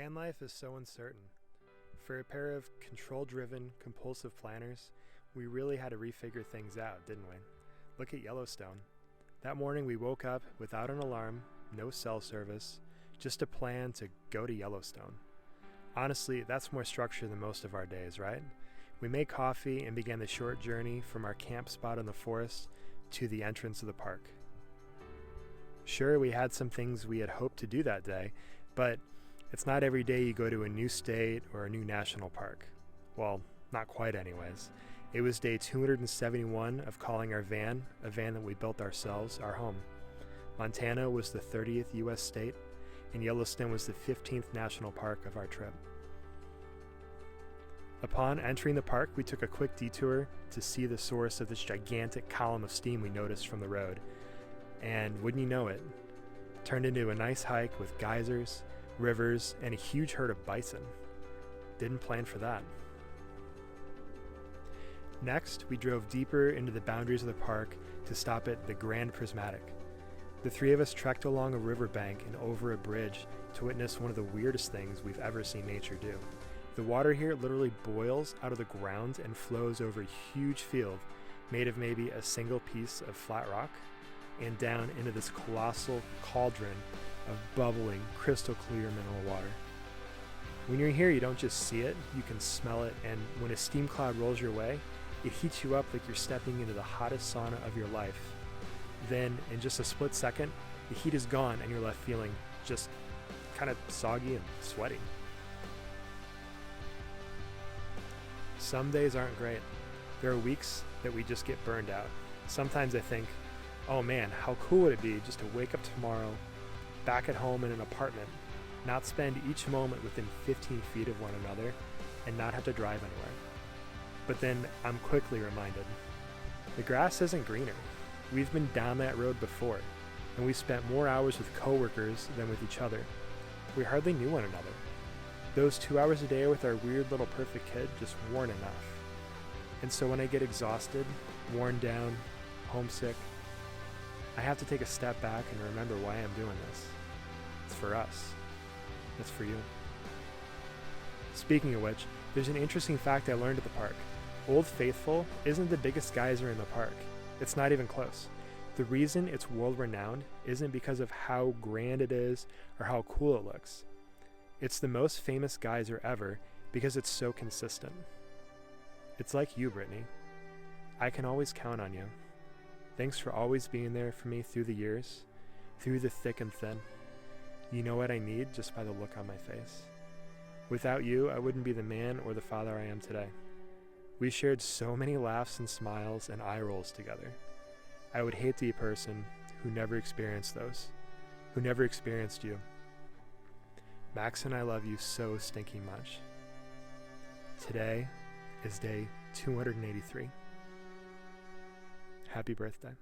Van life is so uncertain. For a pair of control-driven, compulsive planners, we really had to refigure things out, didn't we? Look at Yellowstone. That morning we woke up without an alarm, no cell service, just a plan to go to Yellowstone. Honestly, that's more structure than most of our days, right? We made coffee and began the short journey from our camp spot in the forest to the entrance of the park. Sure, we had some things we had hoped to do that day, but it's not every day you go to a new state or a new national park. Well, not quite anyways. It was day 271 of calling our van, a van that we built ourselves, our home. Montana was the 30th U.S. state, and Yellowstone was the 15th national park of our trip. Upon entering the park, we took a quick detour to see the source of this gigantic column of steam we noticed from the road. And wouldn't you know it, turned into a nice hike with geysers, rivers, and a huge herd of bison. Didn't plan for that. Next, we drove deeper into the boundaries of the park to stop at the Grand Prismatic. The three of us trekked along a riverbank and over a bridge to witness one of the weirdest things we've ever seen nature do. The water here literally boils out of the ground and flows over a huge field made of maybe a single piece of flat rock and down into this colossal cauldron of bubbling, crystal clear mineral water. When you're here, you don't just see it, you can smell it, and when a steam cloud rolls your way, it heats you up like you're stepping into the hottest sauna of your life. Then, in just a split second, the heat is gone and you're left feeling just kind of soggy and sweaty. Some days aren't great. There are weeks that we just get burned out. Sometimes I think, oh man, how cool would it be just to wake up tomorrow, back at home in an apartment, not spend each moment within 15 feet of one another, and not have to drive anywhere. But then I'm quickly reminded, the grass isn't greener. We've been down that road before, and we spent more hours with coworkers than with each other. We hardly knew one another. Those 2 hours a day with our weird little perfect kid just weren't enough. And so when I get exhausted, worn down, homesick, I have to take a step back and remember why I'm doing this. It's for us. It's for you. Speaking of which, there's an interesting fact I learned at the park. Old Faithful isn't the biggest geyser in the park. It's not even close. The reason it's world-renowned isn't because of how grand it is or how cool it looks. It's the most famous geyser ever because it's so consistent. It's like you, Brittany. I can always count on you. Thanks for always being there for me through the years, through the thick and thin. You know what I need just by the look on my face. Without you, I wouldn't be the man or the father I am today. We shared so many laughs and smiles and eye rolls together. I would hate to be a person who never experienced those, who never experienced you. Max and I love you so stinking much. Today is day 283. Happy birthday.